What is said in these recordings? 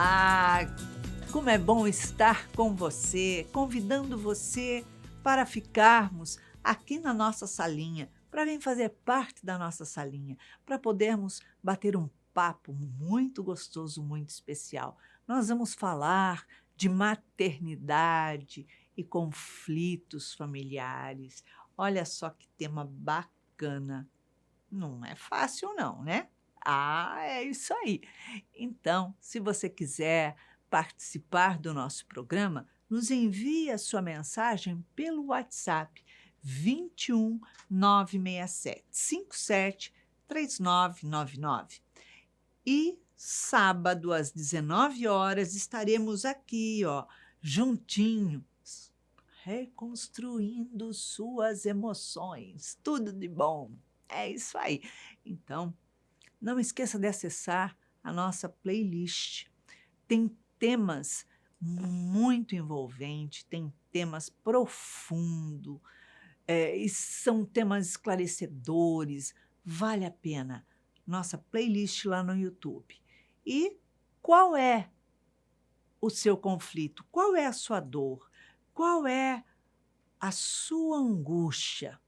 Olá! Como é bom estar com você, convidando você para ficarmos aqui na nossa salinha, para vir fazer parte da nossa salinha, para podermos bater um papo muito gostoso, muito especial. Nós vamos falar de maternidade e conflitos familiares. Olha só que tema bacana. Não é fácil não, né? Ah, é isso aí. Então, se você quiser participar do nosso programa, nos envie a sua mensagem pelo WhatsApp 21 967 57 3999. E sábado às 19 horas estaremos aqui, ó, juntinhos, reconstruindo suas emoções. Tudo de bom. É isso aí. Então, não esqueça de acessar a nossa playlist. Tem temas muito envolventes, tem temas profundos, e são temas esclarecedores. Vale a pena. Nossa playlist lá no YouTube. E qual é o seu conflito? Qual é a sua dor? Qual é a sua angústia?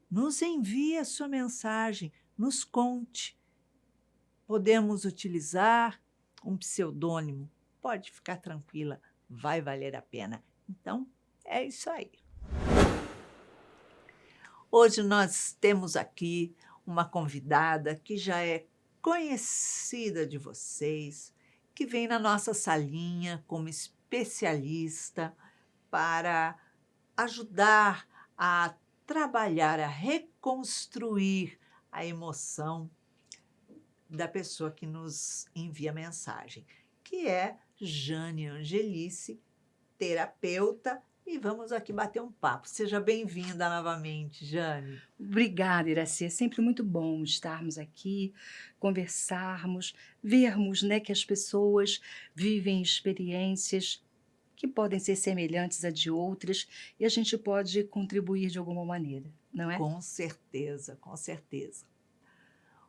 Nos envie a sua mensagem, nos conte. Podemos utilizar um pseudônimo. Pode ficar tranquila, vai valer a pena. Então, é isso aí. Hoje nós temos aqui uma convidada que já é conhecida de vocês, que vem na nossa salinha como especialista para ajudar a trabalhar, a reconstruir a emoção da pessoa que nos envia mensagem, que é Jane Angelice, terapeuta, e vamos aqui bater um papo. Seja bem-vinda novamente, Jane. Obrigada, Iraci. É sempre muito bom estarmos aqui, conversarmos, vermos, né, que as pessoas vivem experiências que podem ser semelhantes a de outras e a gente pode contribuir de alguma maneira, não é? Com certeza, com certeza.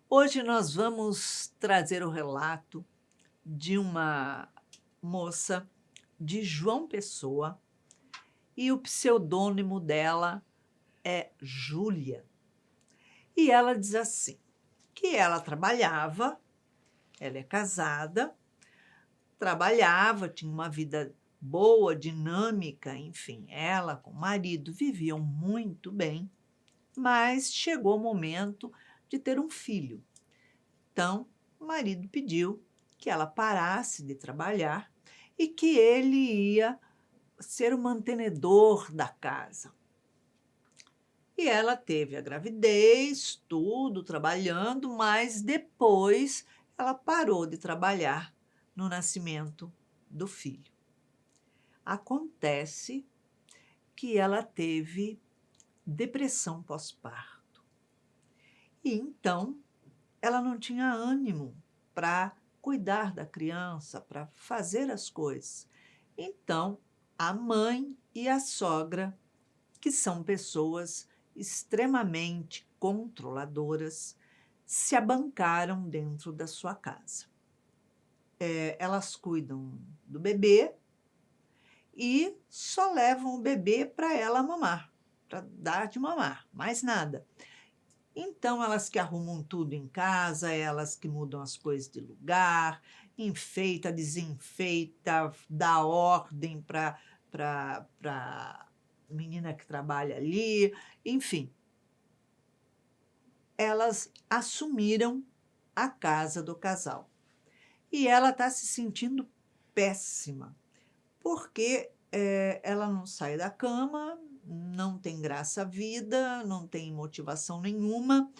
Hoje nós vamos trazer o relato de uma moça de João Pessoa e o pseudônimo dela é Júlia. E ela diz assim, que ela trabalhava, ela é casada, trabalhava, tinha uma vida boa, dinâmica, enfim, ela com o marido viviam muito bem, mas chegou o momento de ter um filho. Então, o marido pediu que ela parasse de trabalhar e que ele ia ser o mantenedor da casa. E ela teve a gravidez, tudo, trabalhando, mas depois ela parou de trabalhar no nascimento do filho. Acontece que ela teve depressão pós-parto. E então ela não tinha ânimo para cuidar da criança, para fazer as coisas. Então, a mãe e a sogra, que são pessoas extremamente controladoras, se abancaram dentro da sua casa. Elas cuidam do bebê e só levam o bebê para ela mamar, para dar de mamar, mais nada. Então, elas que arrumam tudo em casa, elas que mudam as coisas de lugar, enfeita, desenfeita, dá ordem para a menina que trabalha ali, enfim. Elas assumiram a casa do casal. E ela está se sentindo péssima, porque ela não sai da cama, não tem graça à vida, não tem motivação nenhuma,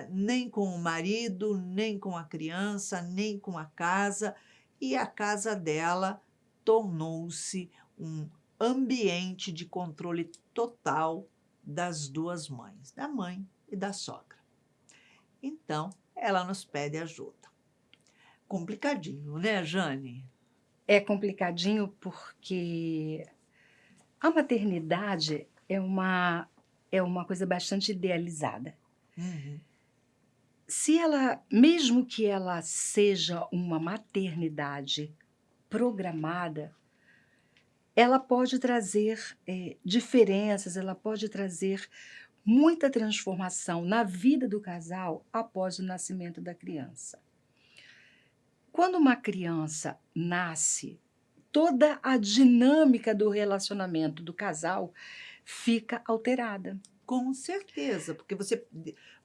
nem com o marido, nem com a criança, nem com a casa, e a casa dela tornou-se um ambiente de controle total das duas mães, da mãe e da sogra. Então, ela nos pede ajuda. Complicadinho, né, Jane? É complicadinho porque a maternidade é uma coisa bastante idealizada. Uhum. Se ela mesmo que ela seja uma maternidade programada, ela pode trazer, diferenças, ela pode trazer muita transformação na vida do casal após o nascimento da criança. Quando uma criança nasce, toda a dinâmica do relacionamento do casal fica alterada. Com certeza, porque você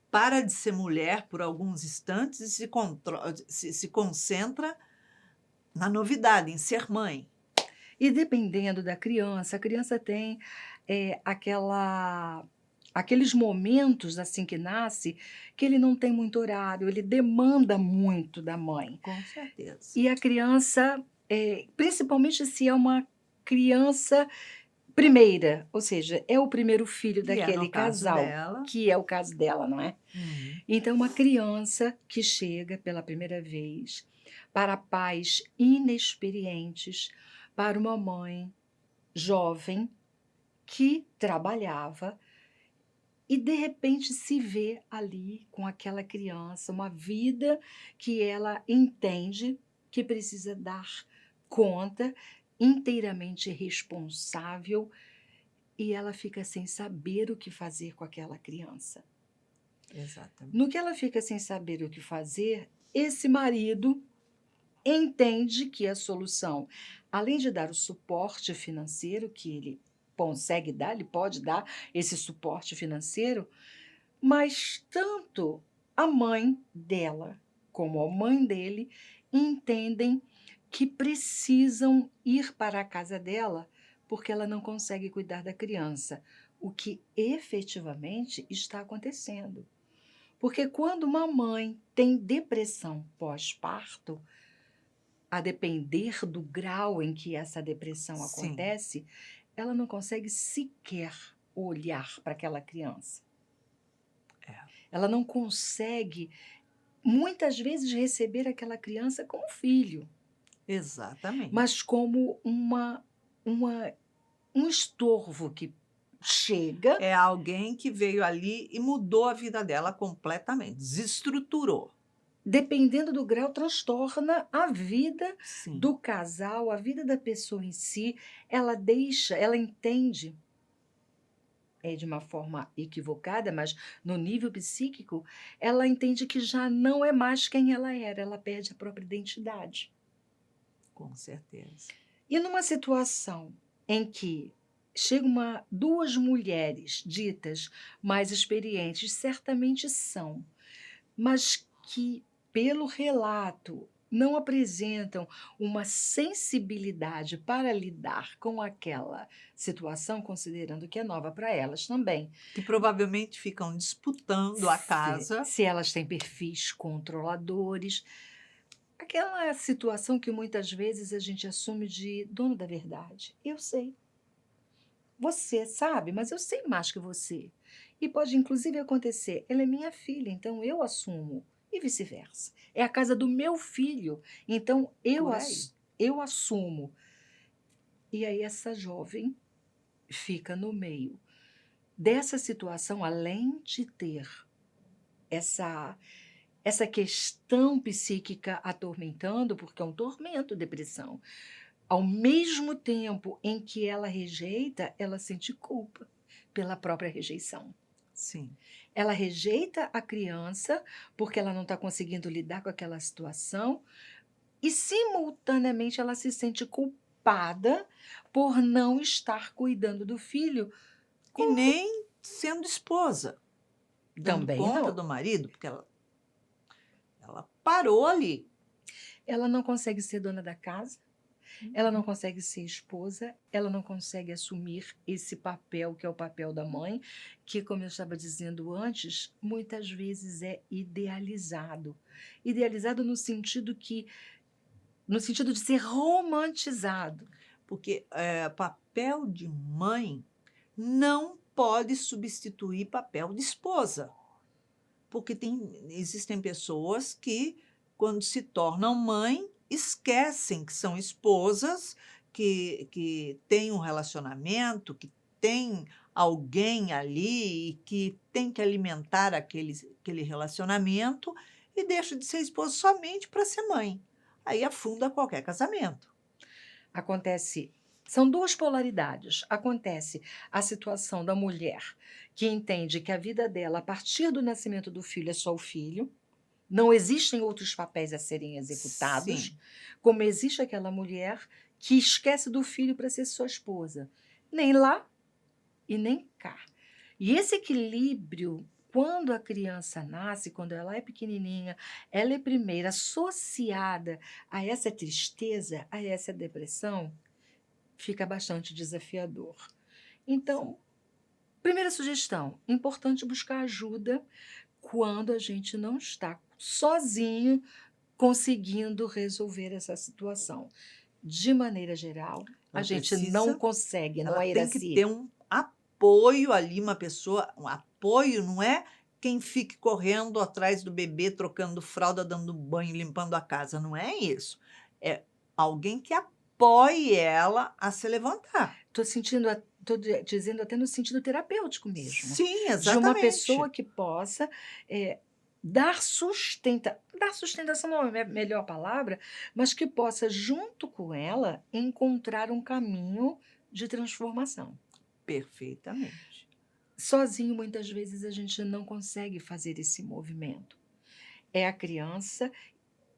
para de ser mulher por alguns instantes e se concentra na novidade, em ser mãe. E dependendo da criança, a criança tem aqueles momentos assim que nasce, que ele não tem muito horário, ele demanda muito da mãe. Com certeza. E a criança, principalmente se é uma criança primeira, ou seja, é o primeiro filho Que é daquele no caso casal, dela. que é o caso dela, não é? Uhum. Então, uma criança que chega pela primeira vez para pais inexperientes, para uma mãe jovem que trabalhava e de repente se vê ali com aquela criança, uma vida que ela entende que precisa dar conta, inteiramente responsável, e ela fica sem saber o que fazer com aquela criança. Exatamente. No que ela fica sem saber o que fazer, esse marido entende que a solução, além de dar o suporte financeiro que ele consegue dar, ele pode dar esse suporte financeiro, mas tanto a mãe dela como a mãe dele entendem que precisam ir para a casa dela porque ela não consegue cuidar da criança, o que efetivamente está acontecendo. Porque quando uma mãe tem depressão pós-parto, a depender do grau em que essa depressão Sim. acontece, ela não consegue sequer olhar para aquela criança. É. Ela não consegue, muitas vezes, receber aquela criança como filho, Exatamente. mas como um estorvo que chega. É alguém que veio ali e mudou a vida dela completamente, desestruturou. Dependendo do grau, transtorna a vida Sim. do casal, a vida da pessoa em si. Ela entende, de uma forma equivocada, mas no nível psíquico, ela entende que já não é mais quem ela era, ela perde a própria identidade. Com certeza. E numa situação em que chegam duas mulheres ditas mais experientes, certamente são, mas que, pelo relato, não apresentam uma sensibilidade para lidar com aquela situação, considerando que é nova para elas também. Que provavelmente ficam disputando a casa. Se elas têm perfis controladores. Aquela situação que muitas vezes a gente assume de dono da verdade. Eu sei. Você sabe, mas eu sei mais que você. E pode inclusive acontecer, ela é minha filha, então eu assumo. E vice-versa. É a casa do meu filho, então Por aí. eu assumo. E aí essa jovem fica no meio dessa situação, além de ter essa questão psíquica atormentando, porque é um tormento, depressão. Ao mesmo tempo em que ela rejeita, ela sente culpa pela própria rejeição. Sim. Ela rejeita a criança porque ela não está conseguindo lidar com aquela situação e, simultaneamente, ela se sente culpada por não estar cuidando do filho. E nem sendo esposa, dando Também conta não. do marido, porque ela parou ali. Ela não consegue ser dona da casa, ela não consegue ser esposa, ela não consegue assumir esse papel que é o papel da mãe, que, como eu estava dizendo antes, muitas vezes é idealizado. Idealizado no sentido de ser romantizado. Porque papel de mãe não pode substituir papel de esposa. Porque existem pessoas que, quando se tornam mãe, esquecem que são esposas, que têm um relacionamento, que têm alguém ali que tem que alimentar aquele relacionamento e deixa de ser esposa somente para ser mãe. Aí afunda qualquer casamento. Acontece, são duas polaridades. Acontece a situação da mulher que entende que a vida dela, a partir do nascimento do filho, é só o filho. Não existem outros papéis a serem executados, Sim, como existe aquela mulher que esquece do filho para ser sua esposa. Nem lá e nem cá. E esse equilíbrio, quando a criança nasce, quando ela é pequenininha, ela é primeiro associada a essa tristeza, a essa depressão, fica bastante desafiador. Então, primeira sugestão, importante buscar ajuda quando a gente não está sozinho conseguindo resolver essa situação. De maneira geral, a ela gente não precisa, consegue, não ela é, tem que Iraci? ter um apoio ali, uma pessoa, um apoio não é quem fique correndo atrás do bebê, trocando fralda, dando banho, limpando a casa, não é isso. É alguém que apoie ela a se levantar. Estou sentindo, estou dizendo até no sentido terapêutico mesmo, Sim, de uma exatamente. pessoa que possa dar sustentação não é a melhor palavra, mas que possa, junto com ela, encontrar um caminho de transformação. Perfeitamente. Sozinho, muitas vezes, a gente não consegue fazer esse movimento. É a criança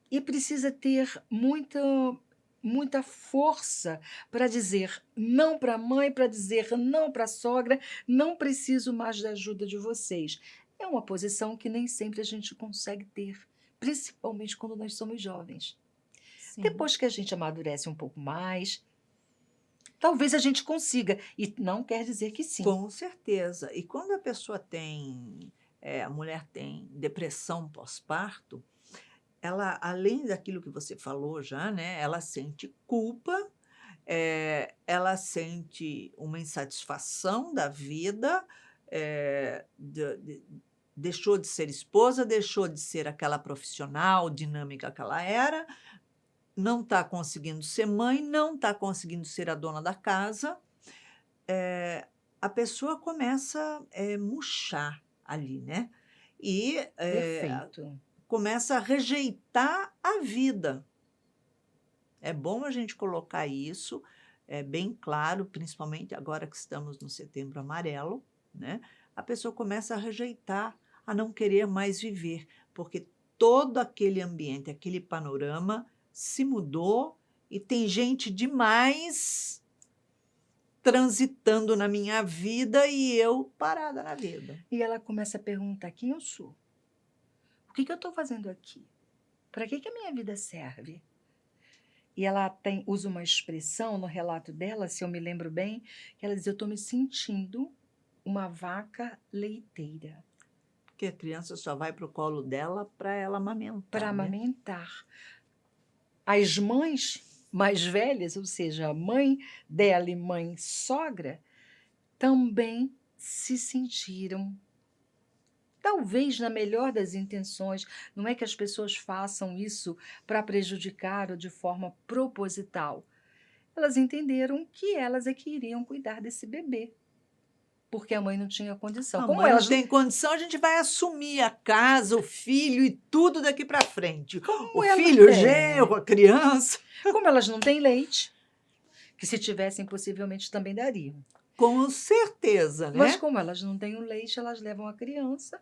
e precisa ter muita força para dizer não para a mãe, para dizer não para a sogra, não preciso mais da ajuda de vocês. É uma posição que nem sempre a gente consegue ter, principalmente quando nós somos jovens. Sim. Depois que a gente amadurece um pouco mais, talvez a gente consiga, e não quer dizer que sim. Com certeza. E quando a pessoa tem, a mulher tem depressão pós-parto, ela, além daquilo que você falou já, né, ela sente culpa, ela sente uma insatisfação da vida, deixou de ser esposa, deixou de ser aquela profissional dinâmica que ela era, não está conseguindo ser mãe, não está conseguindo ser a dona da casa. A pessoa começa a murchar ali, né? E Perfeito. começa a rejeitar a vida. É bom a gente colocar isso bem claro, principalmente agora que estamos no Setembro Amarelo, né? A pessoa começa a rejeitar, a não querer mais viver, porque todo aquele ambiente, aquele panorama se mudou e tem gente demais transitando na minha vida e eu parada na vida. E ela começa a perguntar quem eu sou. O que eu estou fazendo aqui? Para que a minha vida serve? E ela usa uma expressão no relato dela, se eu me lembro bem, que ela diz: eu estou me sentindo uma vaca leiteira Porque a criança só vai para o colo dela para ela para amamentar, né? amamentar. As mães mais velhas, ou seja, a mãe dela e mãe sogra, também se sentiram, talvez na melhor das intenções, não é que as pessoas façam isso para prejudicar ou de forma proposital. Elas entenderam que elas é que iriam cuidar desse bebê, porque a mãe não tinha condição. A Como mãe não elas, tem condição, a gente vai assumir a casa, o filho e tudo daqui para frente. O como ela, filho, o genro, a criança. como elas não têm leite, que se tivessem possivelmente também dariam. Com certeza, Mas né? como elas não têm o leite, elas levam a criança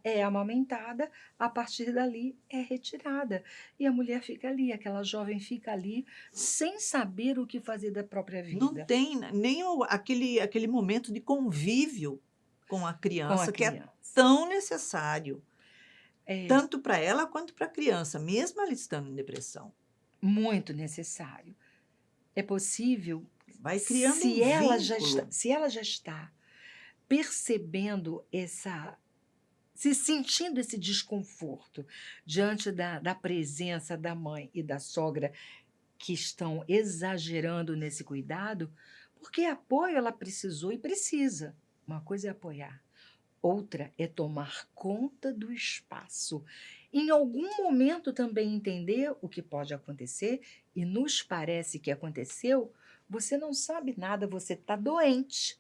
é amamentada, a partir dali é retirada. E a mulher fica ali, aquela jovem fica ali, sem saber o que fazer da própria Não vida tem nem aquele momento de convívio com a com a criança que é criança. tão necessário, É tanto para ela quanto para a criança, mesmo ela estando em depressão. muito necessário. É possível, Vai criando um vínculo. se ela já está percebendo se sentindo esse desconforto diante da presença da mãe e da sogra que estão exagerando nesse cuidado, porque apoio ela precisou e precisa. Uma coisa é apoiar, outra é tomar conta do espaço. Em algum momento também entender o que pode acontecer, e nos parece que aconteceu, você não sabe nada, você está doente.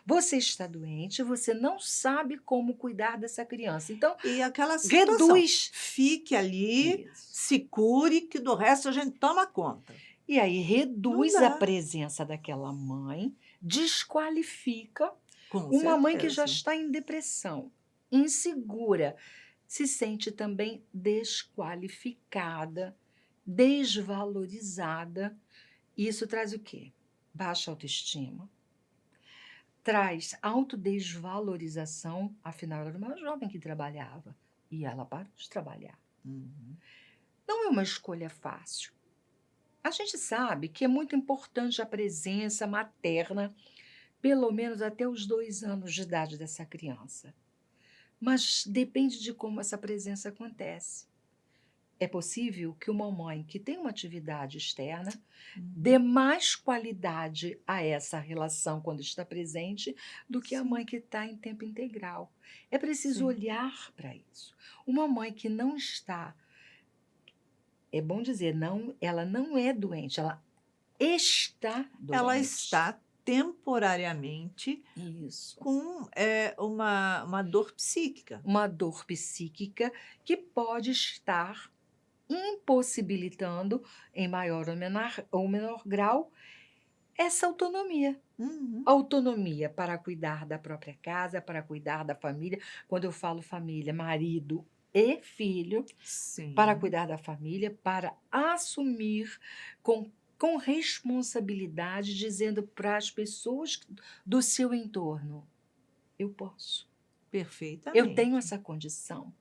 Você está doente, você não sabe como cuidar dessa criança. Então, E aquela situação, reduz fique ali, isso. se cure, que do resto a gente toma conta. E aí Não reduz a dá, presença daquela mãe, desqualifica com uma mãe que já certeza. está em depressão, insegura, se sente também desqualificada, desvalorizada. E isso traz o quê? Baixa autoestima, traz autodesvalorização, afinal era uma jovem que trabalhava e ela parou de trabalhar. Uhum. Não é uma escolha fácil. A gente sabe que é muito importante a presença materna, pelo menos até os 2 anos de idade dessa criança. Mas depende de como essa presença acontece. É possível que uma mãe que tem uma atividade externa dê mais qualidade a essa relação quando está presente do que a Sim, mãe que está em tempo integral. É preciso sim. olhar para isso. Uma mãe que não está, é bom dizer, não, ela não é doente, ela está Ela doente. está temporariamente Isso. com uma dor psíquica. Uma dor psíquica que pode estar impossibilitando, em maior ou menor grau, essa autonomia. Uhum. Autonomia para cuidar da própria casa, para cuidar da família. Quando eu falo família, marido e filho, para Sim, cuidar da família, para assumir com responsabilidade, dizendo para as pessoas do seu entorno: eu posso, eu tenho perfeitamente. essa condição.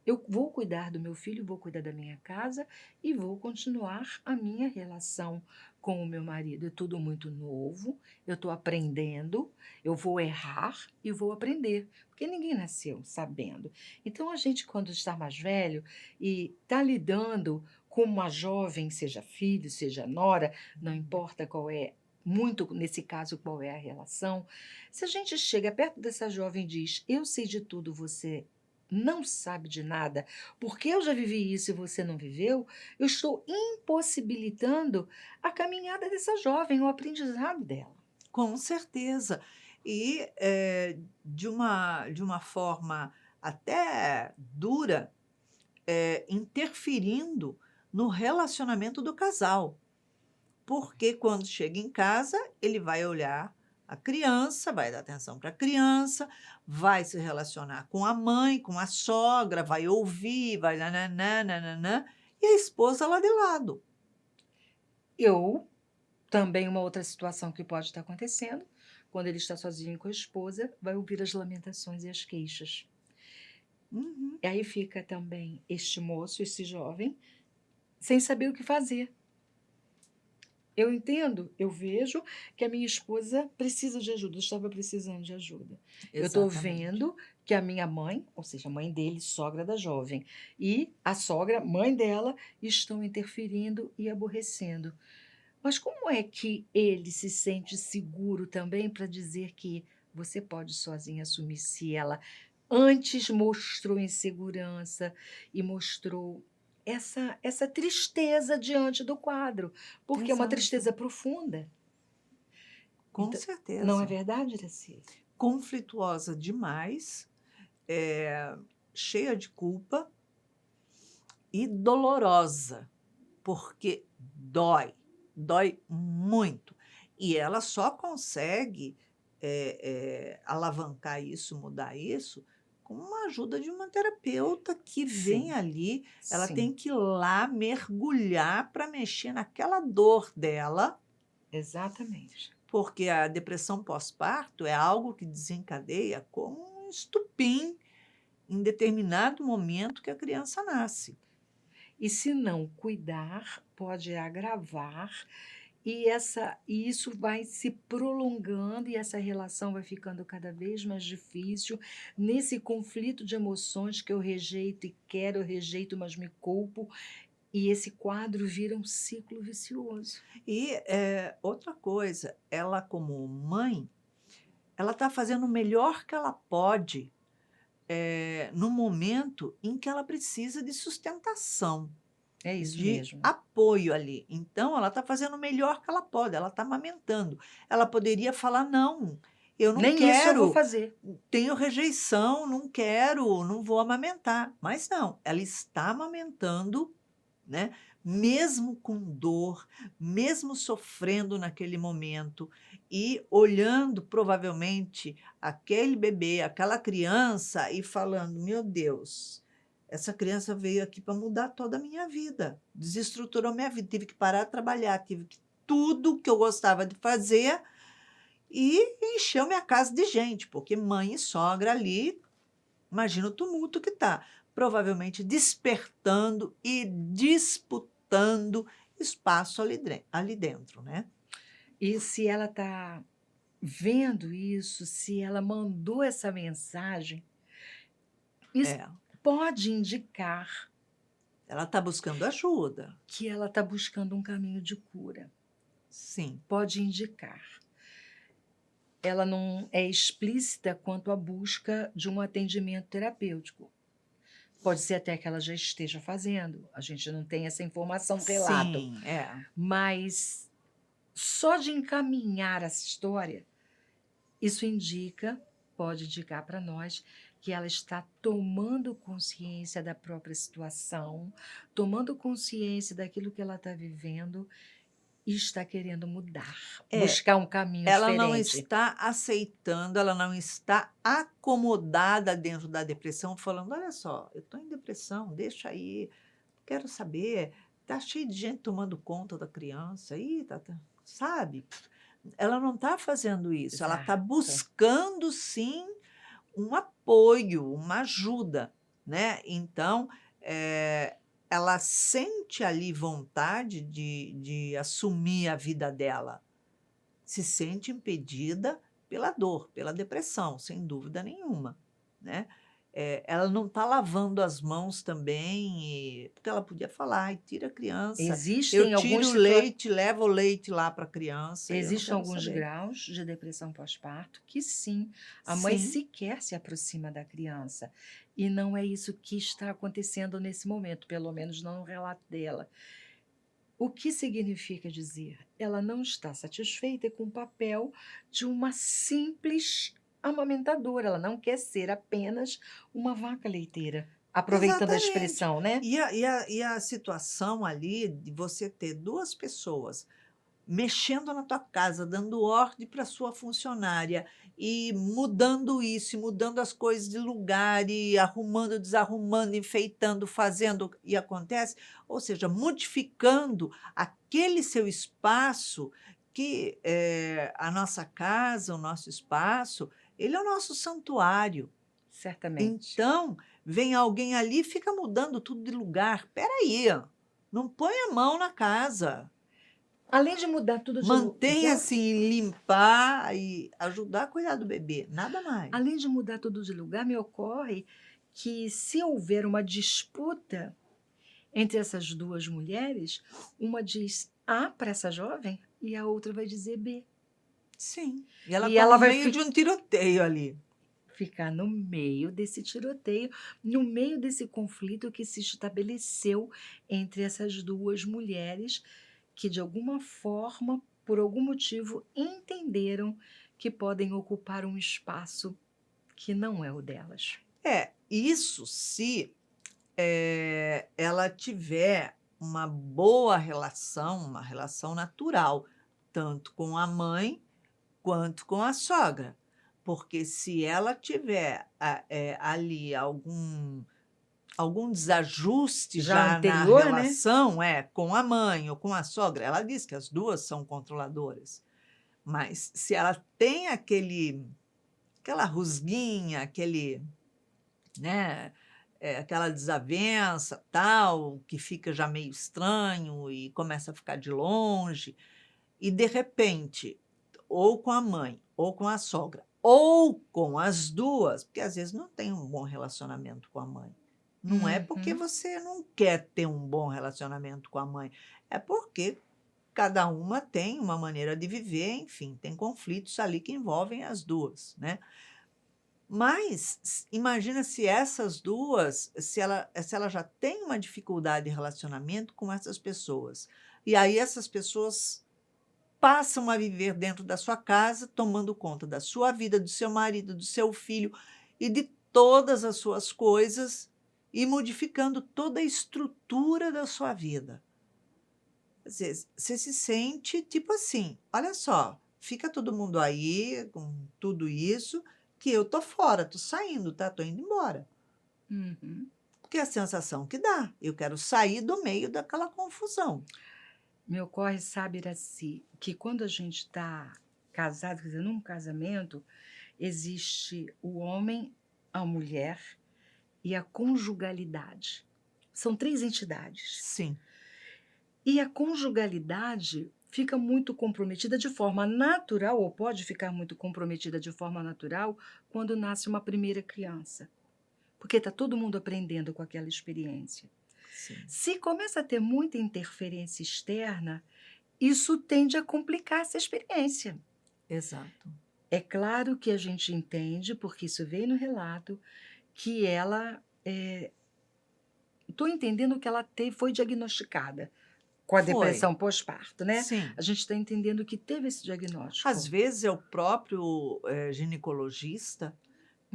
Eu vou cuidar do meu filho, vou cuidar da minha casa e vou continuar a minha relação com o meu marido. É tudo muito novo, eu estou aprendendo, eu vou errar e vou aprender, porque ninguém nasceu sabendo. Então, a gente, quando está mais velho e está lidando com uma jovem, seja filho, seja nora, não importa qual é, muito nesse caso, qual é a relação, se a gente chega perto dessa jovem e diz: eu sei de tudo, você não sabe de nada, porque eu já vivi isso e você não viveu, eu estou impossibilitando a caminhada dessa jovem, o aprendizado dela. Com certeza. E, de uma forma até dura, interferindo no relacionamento do casal. Porque quando chega em casa, ele vai olhar a criança, vai dar atenção para a criança, vai se relacionar com a mãe, com a sogra, vai ouvir, vai nananã, nananã, e a esposa lá de lado. Eu, também uma outra situação que pode estar acontecendo, quando ele está sozinho com a esposa, vai ouvir as lamentações e as queixas. Uhum, E aí fica também este moço, esse jovem, sem saber o que fazer. Eu entendo, eu vejo que a minha esposa precisa de ajuda, estava precisando de ajuda. Eu estou exatamente. vendo que a minha mãe, ou seja, a mãe dele, sogra da jovem, e a sogra, mãe dela, estão interferindo e aborrecendo. Mas como é que ele se sente seguro também para dizer que você pode sozinha assumir se ela antes mostrou insegurança e mostrou essa tristeza diante do quadro, porque é uma Exato. tristeza profunda. Com Então, não é certeza. verdade, Iraci? Conflituosa demais, cheia de culpa e dolorosa, porque dói muito. E ela só consegue, alavancar isso, mudar isso, com a ajuda de uma terapeuta que vem Sim, ali, ela sim, tem que ir lá mergulhar para mexer naquela dor dela, exatamente. porque a depressão pós-parto é algo que desencadeia como um estupim em determinado momento que a criança nasce. E se não cuidar, pode agravar. E isso vai se prolongando e essa relação vai ficando cada vez mais difícil, nesse conflito de emoções que eu rejeito e quero, eu rejeito, mas me culpo, e esse quadro vira um ciclo vicioso. E, outra coisa, ela como mãe, ela está fazendo o melhor que ela pode, no momento em que ela precisa de sustentação, É isso de mesmo. apoio ali. Então ela está fazendo o melhor que ela pode, ela está amamentando. Ela poderia falar: "Não, Eu não Nem isso eu vou quero, fazer. tenho rejeição, não quero, não vou amamentar. Mas não, ela está amamentando, né? Mesmo com dor, mesmo sofrendo naquele momento e olhando provavelmente aquele bebê, aquela criança e falando: meu Deus, essa criança veio aqui para mudar toda a minha vida, desestruturou minha vida, tive que parar de trabalhar, tive que tudo que eu gostava de fazer e encheu minha casa de gente, porque mãe e sogra ali, imagina o tumulto que tá. Provavelmente despertando e disputando espaço ali dentro, né? E se ela está vendo isso, se ela mandou essa mensagem, isso É, pode indicar ela está buscando ajuda, que ela está buscando um caminho de cura. sim. Pode indicar. Ela não é explícita quanto à busca de um atendimento terapêutico. Pode ser até que ela já esteja fazendo. A gente não tem essa informação, relato. Sim, é. Mas só de encaminhar essa história, isso indica, pode indicar para nós, que ela está tomando consciência da própria situação, tomando consciência daquilo que ela está vivendo e está querendo mudar, É, buscar um caminho ela não diferente. está aceitando, ela não está acomodada dentro da depressão, falando: olha só, eu estou em depressão, deixa aí, quero saber, tá cheio de gente tomando conta da criança, aí, sabe? Ela não está fazendo isso, ela está Exato. buscando sim um apoio, uma ajuda, né? Então, ela sente ali vontade de assumir a vida dela, se sente impedida pela dor, pela depressão, sem dúvida nenhuma, né? Ela não está lavando as mãos também, porque ela podia falar: ai, tira a criança, eu Existem tiro alguns o situa leite, levo o leite lá para a criança, eu não Existem quero alguns saber. graus de depressão pós-parto que sim, a mãe Sim, sequer se aproxima da criança. E não é isso que está acontecendo nesse momento, pelo menos não no relato dela. O que significa dizer? Ela não está satisfeita com o papel de uma simples amamentadora. Ela não quer ser apenas uma vaca leiteira. Aproveitando a exatamente. expressão, né? E a situação ali de você ter duas pessoas mexendo na tua casa, dando ordem para sua funcionária e mudando isso, e mudando as coisas de lugar, e arrumando, desarrumando, enfeitando, fazendo, e acontece, ou seja, modificando aquele seu espaço, que a nossa casa, o nosso espaço, ele é o nosso santuário. Certamente. Então, vem alguém ali e fica mudando tudo de lugar. Espera aí, não põe a mão na casa. Além de mudar tudo de lugar, Mantenha-se em limpar e ajudar a cuidar do bebê, nada mais. além de mudar tudo de lugar, me ocorre que se houver uma disputa entre essas duas mulheres, uma diz A para essa jovem e a outra vai dizer B. Sim, e ela E está ela no vai meio de um tiroteio ali. ficar no meio desse tiroteio, no meio desse conflito que se estabeleceu entre essas duas mulheres que, de alguma forma, por algum motivo, entenderam que podem ocupar um espaço que não é o delas. Isso se ela tiver uma boa relação, uma relação natural, tanto com a mãe quanto com a sogra. Porque se ela tiver ali algum desajuste Já já na anterior, né? relação, com a mãe ou com a sogra, ela diz que as duas são controladoras, mas se ela tem aquela rusguinha, né, aquela desavença, tal, que fica já meio estranho e começa a ficar de longe, e de repente, ou com a mãe, ou com a sogra, ou com as duas, porque às vezes não tem um bom relacionamento com a mãe. Não é porque Uhum. você não quer ter um bom relacionamento com a mãe, é porque cada uma tem uma maneira de viver, enfim, tem conflitos ali que envolvem as duas, né? Mas imagina se essas duas, se ela já tem uma dificuldade de relacionamento com essas pessoas, e aí essas pessoas passam a viver dentro da sua casa, tomando conta da sua vida, do seu marido, do seu filho e de todas as suas coisas e modificando toda a estrutura da sua vida. Às vezes, você se sente tipo assim: olha só, fica todo mundo aí com tudo isso, que eu tô fora, tô saindo, tá? Tô indo embora. Uhum. Porque é a sensação que dá, eu quero sair do meio daquela confusão. Me ocorre, sabe, Iraci, que quando a gente está casado, quer dizer, num casamento, existe o homem, a mulher e a conjugalidade. São 3 entidades. Sim, E a conjugalidade fica muito comprometida de forma natural, ou pode ficar muito comprometida de forma natural, quando nasce uma primeira criança. Porque está todo mundo aprendendo com aquela experiência. sim, Se começa a ter muita interferência externa, isso tende a complicar essa experiência. exato. É claro que a gente entende, porque isso veio no relato, que ela. Estou entendendo que ela foi diagnosticada com a Foi, depressão pós-parto, né? sim. A gente está entendendo que teve esse Às diagnóstico. vezes é o próprio ginecologista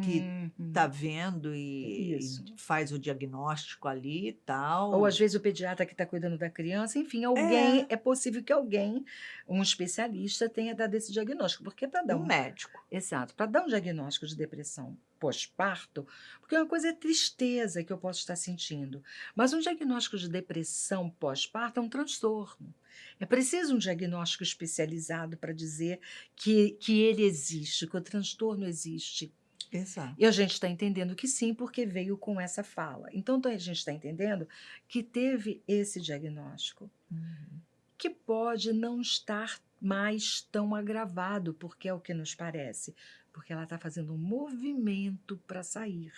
que Uhum. está vendo e Isso. faz o diagnóstico ali e Ou às tal. vezes o pediatra que está cuidando da criança, enfim, alguém, É, é possível que alguém, um especialista, tenha dado esse diagnóstico, porque para dar um médico. exato, para dar um diagnóstico de depressão pós-parto, porque uma coisa é tristeza que eu posso estar sentindo, mas um diagnóstico de depressão pós-parto é um transtorno. É preciso um diagnóstico especializado para dizer que ele existe, que o transtorno existe. Exato. E a gente está entendendo que sim, porque veio com essa fala. Então, a gente está entendendo que teve esse diagnóstico, Uhum. que pode não estar mais tão agravado, porque é o que nos parece, porque ela está fazendo um movimento para sair.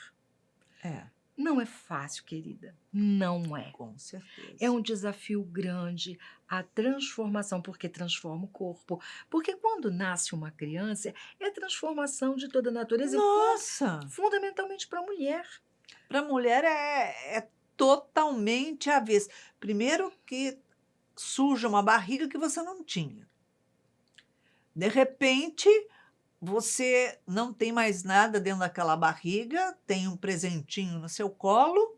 É, Não é fácil, querida, não é. com É certeza. um desafio grande a transformação, porque transforma o corpo. Porque quando nasce uma criança, é a transformação de toda a natureza e Nossa, fundamentalmente para a mulher. para a mulher é totalmente avesso. Primeiro que suja uma barriga que você não tinha. De repente, você não tem mais nada dentro daquela barriga, tem um presentinho no seu colo,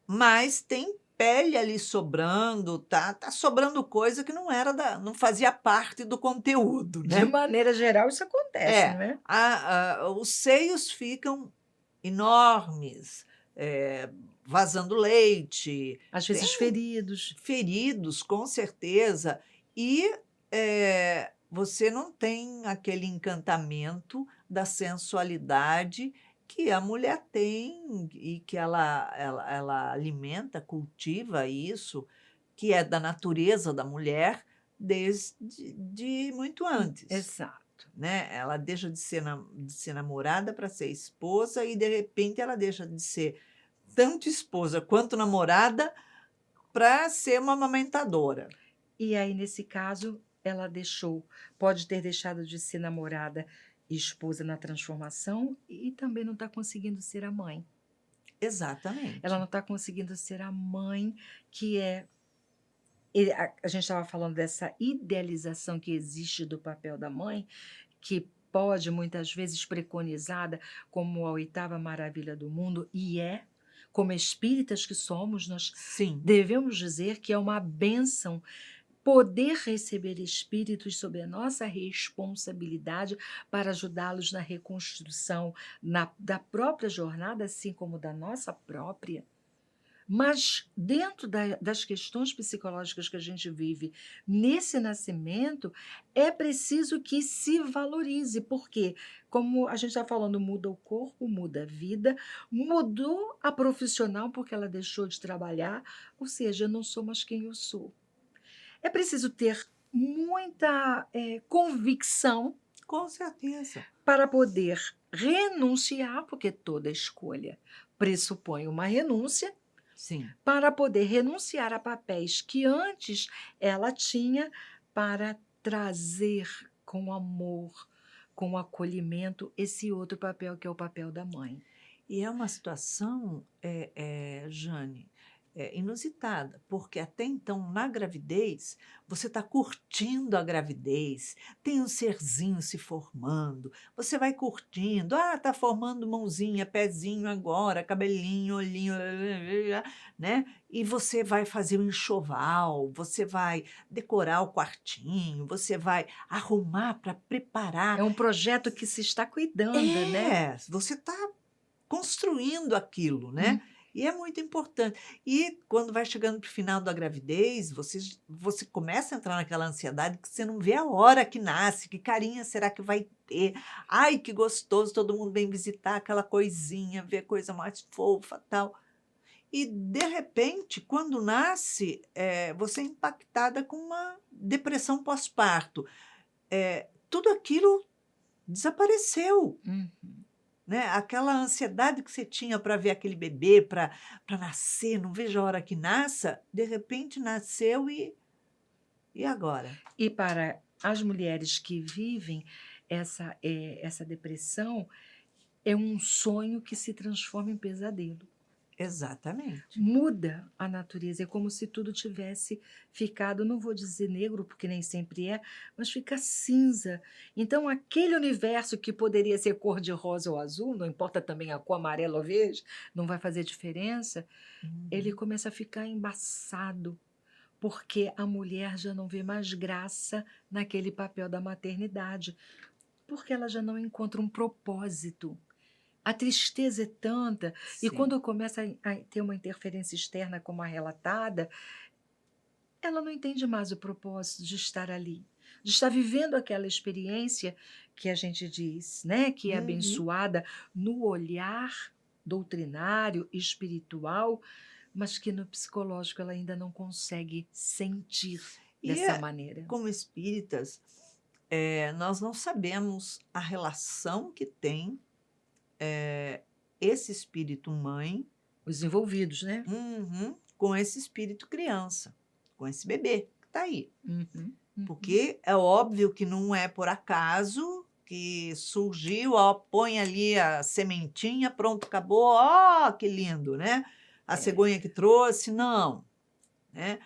mas tem pele ali sobrando, tá sobrando coisa que não fazia parte do conteúdo, De né. maneira geral, isso acontece, É, não é? os seios ficam enormes, vazando leite, Às vezes tem feridos. feridos, com certeza, e, você não tem aquele encantamento da sensualidade que a mulher tem e que ela alimenta, cultiva isso, que é da natureza da mulher desde de muito antes, Exato. né. Ela deixa de ser namorada para ser esposa e, de repente, ela deixa de ser tanto esposa quanto namorada para ser uma amamentadora. E aí, nesse caso, ela pode ter deixado de ser namorada e esposa na transformação e também não está conseguindo ser a mãe. Ela não Exatamente. está conseguindo ser a mãe que é. A gente estava falando dessa idealização que existe do papel da mãe, que pode muitas vezes preconizada como a oitava maravilha do mundo, e é, como espíritas que somos, nós Sim, devemos dizer que é uma bênção poder receber espíritos sob a nossa responsabilidade para ajudá-los na reconstrução da própria jornada, assim como da nossa própria. Mas dentro das questões psicológicas que a gente vive nesse nascimento, é preciso que se valorize, porque, como a gente está falando, muda o corpo, muda a vida, mudou a profissional porque ela deixou de trabalhar, ou seja, eu não sou mais quem eu sou. É preciso ter muita convicção com certeza. para poder renunciar, porque toda escolha pressupõe uma renúncia, Sim, para poder renunciar a papéis que antes ela tinha, para trazer com amor, com acolhimento, esse outro papel que é o papel da mãe. e é uma situação, Jane, inusitada, porque até então, na gravidez, você está curtindo a gravidez, tem um serzinho se formando, você vai curtindo, está formando mãozinha, pezinho agora, cabelinho, olhinho, né? E você vai fazer o enxoval, você vai decorar o quartinho, você vai arrumar para preparar. É um projeto que se está cuidando, né? Você está construindo aquilo, Hum. né? E é muito importante. E quando vai chegando para o final da gravidez, você começa a entrar naquela ansiedade que você não vê a hora que nasce, que carinha será que vai ter? Ai, que gostoso, todo mundo vem visitar aquela coisinha, ver coisa mais fofa, tal. E, de repente, quando nasce, você é impactada com uma depressão pós-parto. Tudo aquilo desapareceu. Uhum. Né? Aquela ansiedade que você tinha para ver aquele bebê, para nascer, não vejo a hora que nasça, de repente nasceu e agora? E para as mulheres que vivem essa depressão, é um sonho que se transforma em pesadelo. Exatamente. Muda a natureza, é como se tudo tivesse ficado, não vou dizer negro, porque nem sempre é, mas fica cinza. Então, aquele universo que poderia ser cor de rosa ou azul, não importa também a cor amarela ou verde, não vai fazer diferença, ele Uhum. começa a ficar embaçado, porque a mulher já não vê mais graça naquele papel da maternidade, porque ela já não encontra um propósito. A tristeza é tanta, e Sim. quando começa a ter uma interferência externa como a relatada, ela não entende mais o propósito de estar ali, de estar vivendo aquela experiência que a gente diz, né, que é Uhum. abençoada no olhar doutrinário, espiritual, mas que no psicológico ela ainda não consegue sentir E dessa maneira. como espíritas, nós não sabemos a relação que tem esse espírito mãe, Os envolvidos, né? com esse espírito criança, com esse bebê que está aí. Uhum. Porque é óbvio que não é por acaso que surgiu, ó, põe ali a sementinha, pronto, acabou, ó, que lindo, né? A cegonha que trouxe, não, né?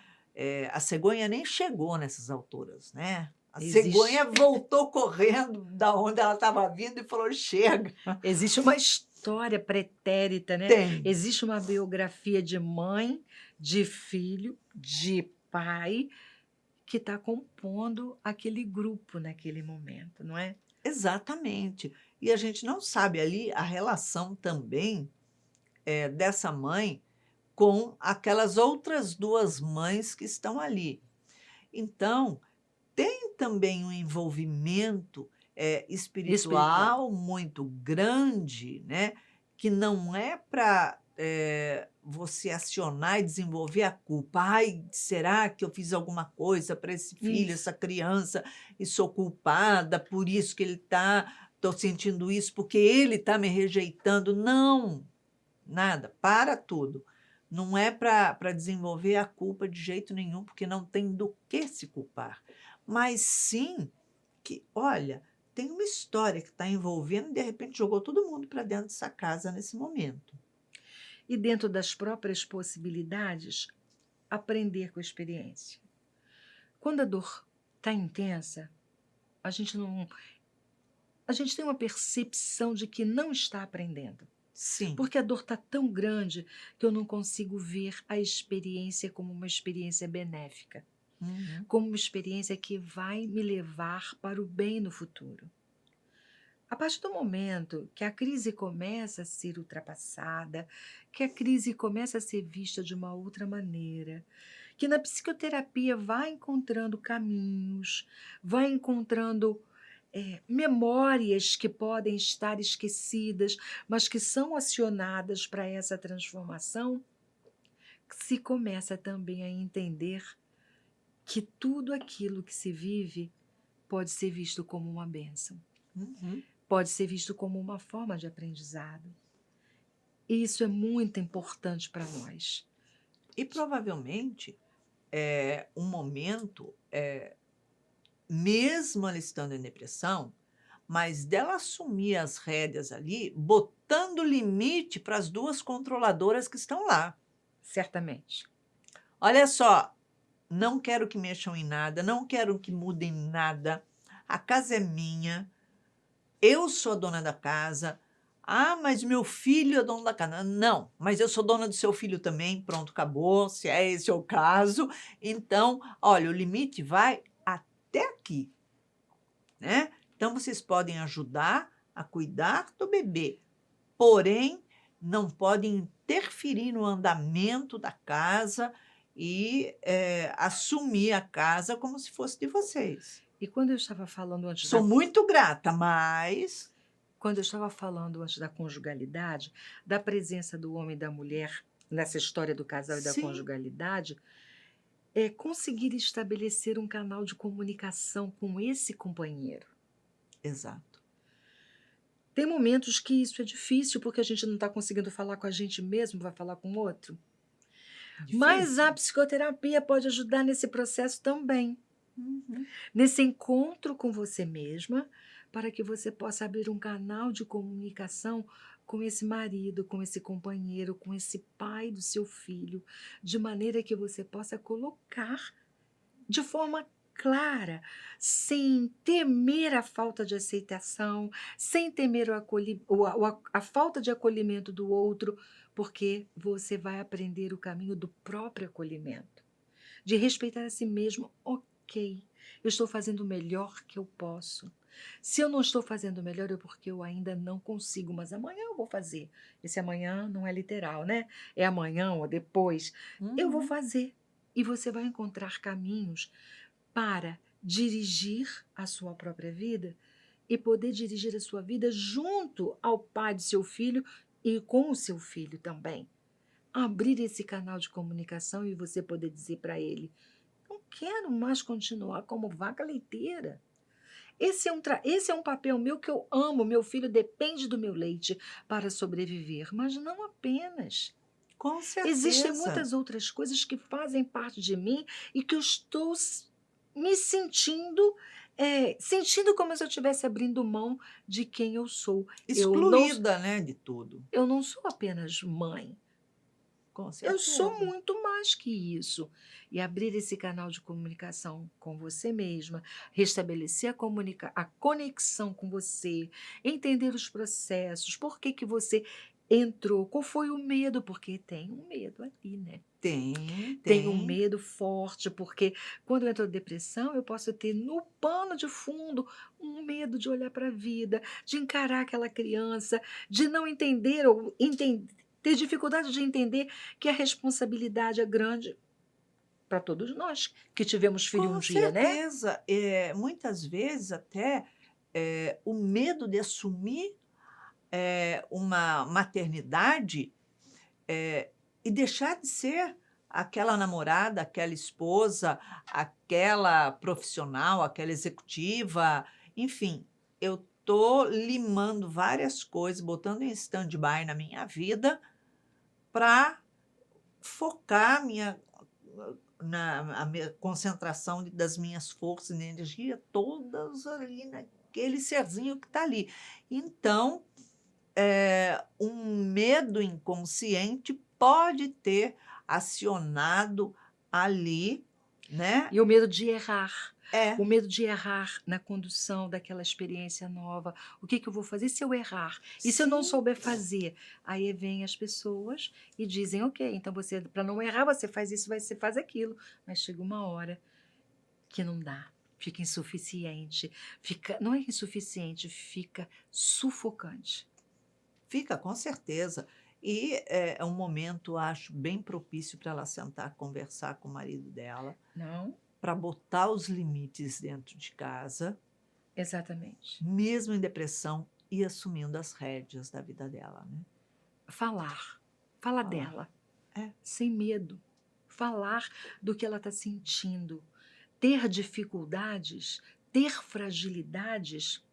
A cegonha nem chegou nessas alturas, né? A cegonha voltou correndo da onde ela estava vindo e falou: chega. Existe uma história pretérita, né? Tem. Existe uma biografia de mãe, de filho, de pai, que está compondo aquele grupo naquele momento, não é? Exatamente. E a gente não sabe ali a relação também dessa mãe com aquelas outras duas mães que estão ali. Então, tem também um envolvimento Espiritual. espiritual muito grande, né? Que não é para você acionar e desenvolver a culpa. Ai, será que eu fiz alguma coisa para esse filho, Isso. essa criança, e sou culpada, por isso que ele está, estou sentindo isso, porque ele está me rejeitando. Não, nada, para tudo. Não é para desenvolver a culpa de jeito nenhum, porque não tem do que se culpar. Mas sim que, olha, tem uma história que está envolvendo e, de repente, jogou todo mundo para dentro dessa casa nesse momento. E dentro das próprias possibilidades, aprender com a experiência. Quando a dor está intensa, a gente tem uma percepção de que não está aprendendo. Sim. Porque a dor está tão grande que eu não consigo ver a experiência como uma experiência benéfica, como uma experiência que vai me levar para o bem no futuro. A partir do momento que a crise começa a ser ultrapassada, que a crise começa a ser vista de uma outra maneira, que na psicoterapia vai encontrando caminhos, vai encontrando memórias que podem estar esquecidas, mas que são acionadas para essa transformação, se começa também a entender que tudo aquilo que se vive pode ser visto como uma bênção, pode ser visto como uma forma de aprendizado. E isso é muito importante para nós. E provavelmente um momento, mesmo ela estando em depressão, mas dela assumir as rédeas ali, botando limite para as duas controladoras que estão lá. certamente. Olha só, não quero que mexam em nada, não quero que mudem nada. A casa é minha, eu sou a dona da casa. Ah, mas meu filho é dono da casa. Não, mas eu sou dona do seu filho também. Pronto, acabou. Se é esse o caso. Então, olha, o limite vai até aqui, né? Então, vocês podem ajudar a cuidar do bebê, porém, não podem interferir no andamento da casa e assumir a casa como se fosse de vocês. E quando eu estava falando antes Sou da muito grata, mas Quando eu estava falando antes da conjugalidade, da presença do homem e da mulher nessa história do casal e da sim, conjugalidade, é conseguir estabelecer um canal de comunicação com esse companheiro. exato. Tem momentos que isso é difícil, porque a gente não está conseguindo falar com a gente mesmo, vai falar com o outro. Mas a Difícil. psicoterapia pode ajudar nesse processo também. Uhum. Nesse encontro com você mesma, para que você possa abrir um canal de comunicação com esse marido, com esse companheiro, com esse pai do seu filho, de maneira que você possa colocar de forma clara, sem temer a falta de aceitação, sem temer a falta de acolhimento do outro, porque você vai aprender o caminho do próprio acolhimento, de respeitar a si mesmo. Ok, eu estou fazendo o melhor que eu posso. Se eu não estou fazendo o melhor é porque eu ainda não consigo, mas amanhã eu vou fazer. Esse amanhã não é literal, né? É amanhã ou depois. Eu vou Uhum. fazer. E você vai encontrar caminhos para dirigir a sua própria vida e poder dirigir a sua vida junto ao pai do seu filho e com o seu filho também. Abrir esse canal de comunicação e você poder dizer para ele: não quero mais continuar como vaca leiteira. Esse é um papel meu que eu amo. Meu filho depende do meu leite para sobreviver, mas não apenas. Com Existem certeza. muitas outras coisas que fazem parte de mim e que eu estou me sentindo, sentindo como se eu estivesse abrindo mão de quem eu sou. Excluída, né, de tudo. Eu não sou apenas mãe. Com Eu sou certeza. muito mais que isso. E abrir esse canal de comunicação com você mesma, restabelecer a conexão com você, entender os processos, por que que você entrou, qual foi o medo, porque tem um medo ali, né? Tem, Tem um tem. medo forte, porque quando eu entro em depressão, eu posso ter no pano de fundo um medo de olhar para a vida, de encarar aquela criança, de não entender ou ter dificuldade de entender que a responsabilidade é grande para todos nós que tivemos filho um Com dia, né? certeza. Muitas vezes até, o medo de assumir, uma maternidade, e deixar de ser aquela namorada, aquela esposa, aquela profissional, aquela executiva, enfim, eu tô limando várias coisas, botando em stand-by na minha vida para focar a minha concentração das minhas forças e energia todas ali naquele serzinho que está ali. Então, um medo inconsciente pode ter acionado ali, né? E o medo de errar. É, O medo de errar na condução daquela experiência nova. O que que eu vou fazer e se eu errar? E se eu não sim, souber fazer? Aí vêm as pessoas e dizem, ok, então você, para não errar, você faz isso, você faz aquilo. Mas chega uma hora que não dá. Fica insuficiente. Não é insuficiente, fica sufocante. fica com certeza. E é um momento, acho, bem propício para ela sentar, conversar com o marido dela, Não? para botar os limites dentro de casa, Exatamente. mesmo em depressão, e assumindo as rédeas da vida dela, né? Falar. Falar Falar. dela. É, Sem medo. Falar do que ela está sentindo. Ter dificuldades, ter fragilidades,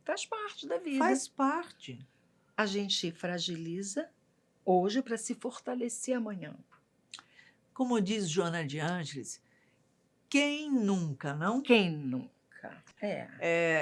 faz parte da vida. faz parte. A gente fragiliza hoje para se fortalecer amanhã. Como diz Joana de Ângeles, quem nunca, não? Quem nunca?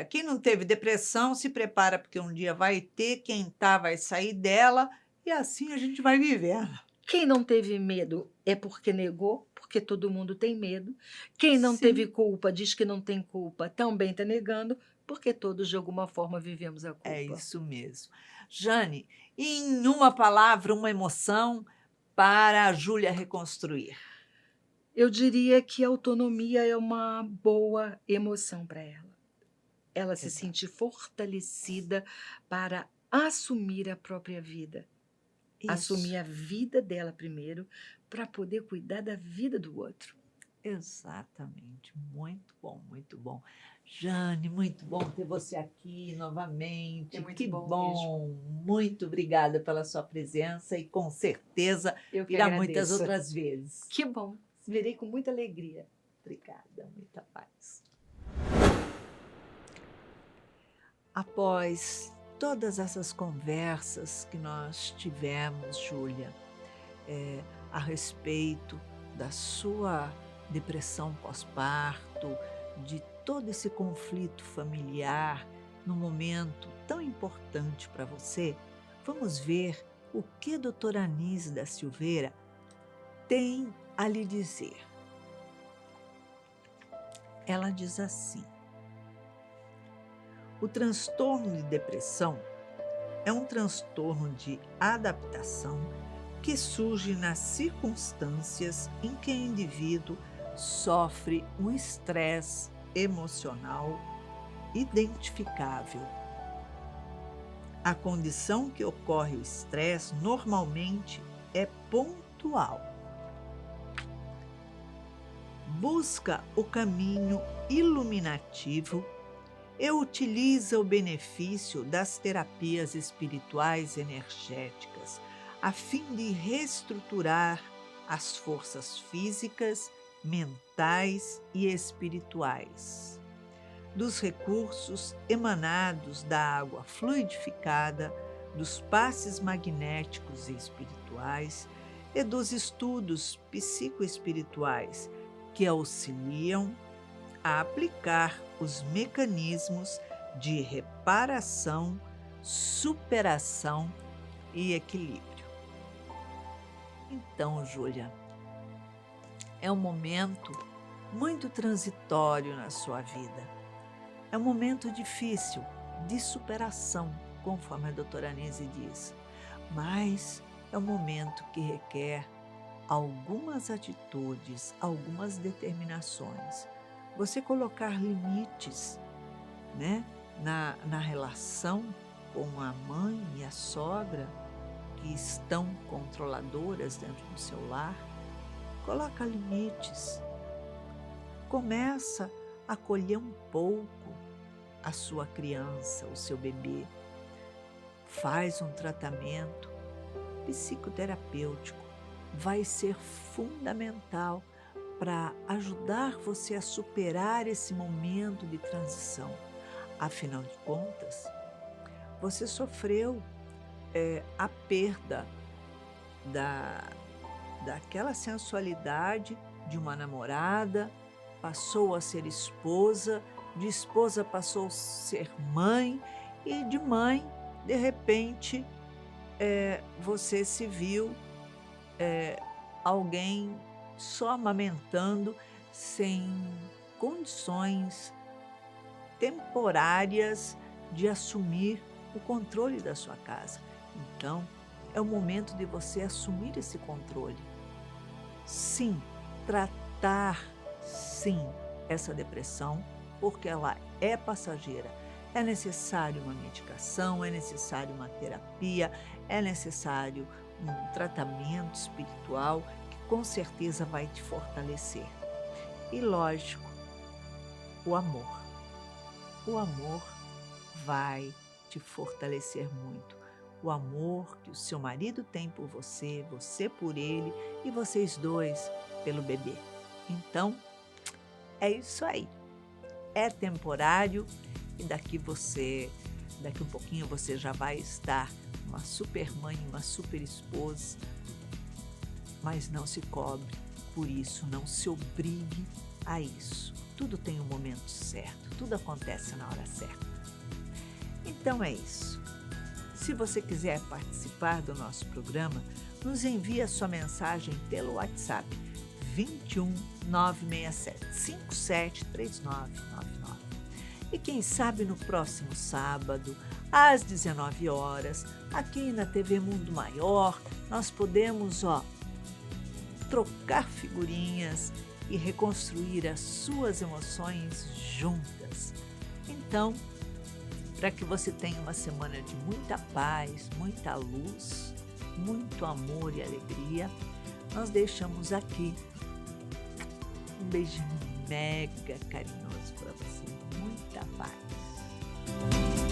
Quem não teve depressão se prepara porque um dia vai ter, quem tá vai sair dela e assim a gente vai vivendo. Quem não teve medo é porque negou, porque todo mundo tem medo. Quem não teve Sim, culpa diz que não tem culpa, também está negando, porque todos de alguma forma vivemos a é culpa. isso mesmo. Jane, em uma palavra, uma emoção para a Júlia reconstruir. Eu diria que a autonomia é uma boa emoção para ela. Ela se Exato. sentir fortalecida para assumir a própria vida. Assumir Isso, a vida dela primeiro, para poder cuidar da vida do outro. exatamente. Muito bom, muito bom. Jane, muito bom ter você aqui É novamente. muito Que bom mesmo. bom. Muito obrigada pela sua presença e com certeza Eu que virá muitas agradeço. outras vezes. Que bom. Virei com muita alegria. Obrigada, muita paz. Após todas essas conversas que nós tivemos, Júlia, a respeito da sua depressão pós-parto, de todo esse conflito familiar num momento tão importante para você, vamos ver o que a doutora Anise da Silveira tem a lhe dizer. Ela diz assim: o transtorno de depressão é um transtorno de adaptação que surge nas circunstâncias em que o indivíduo sofre um estresse emocional identificável. A condição que ocorre o estresse normalmente é pontual. Busca o caminho iluminativo e utiliza o benefício das terapias espirituais energéticas a fim de reestruturar as forças físicas, mentais e espirituais, dos recursos emanados da água fluidificada, dos passes magnéticos e espirituais e dos estudos psicoespirituais que auxiliam a aplicar os mecanismos de reparação, superação e equilíbrio. Então, Júlia, é um momento muito transitório na sua vida. É um momento difícil de superação, conforme a doutora Anise diz, mas é um momento que requer algumas atitudes, algumas determinações. Você colocar limites, né, na relação com a mãe e a sogra, que estão controladoras dentro do seu lar, coloca limites. Começa a acolher um pouco a sua criança, o seu bebê. Faz um tratamento psicoterapêutico. Vai ser fundamental para ajudar você a superar esse momento de transição. Afinal de contas, você sofreu a perda daquela sensualidade de uma namorada, passou a ser esposa, de esposa passou a ser mãe, e de mãe, de repente, você se viu alguém só amamentando, sem condições temporárias de assumir o controle da sua casa. Então, é o momento de você assumir esse controle. Sim, tratar, sim, essa depressão, porque ela é passageira. É necessário uma medicação, é necessário uma terapia, é necessário um tratamento espiritual que com certeza vai te fortalecer. E lógico, o amor. O amor vai te fortalecer muito. O amor que o seu marido tem por você, você por ele e vocês dois pelo bebê. Então, é isso aí. É temporário e daqui um pouquinho você já vai estar uma super mãe, uma super esposa. Mas não se cobre por isso, não se obrigue a isso. Tudo tem um momento certo, tudo acontece na hora certa. Então é isso. Se você quiser participar do nosso programa, nos envie a sua mensagem pelo WhatsApp 21 967 57 3999. E quem sabe no próximo sábado, às 19 horas, aqui na TV Mundo Maior, nós podemos, trocar figurinhas e reconstruir as suas emoções juntas. Então, para que você tenha uma semana de muita paz, muita luz, muito amor e alegria, nós deixamos aqui um beijinho mega carinhoso para você. Muita paz.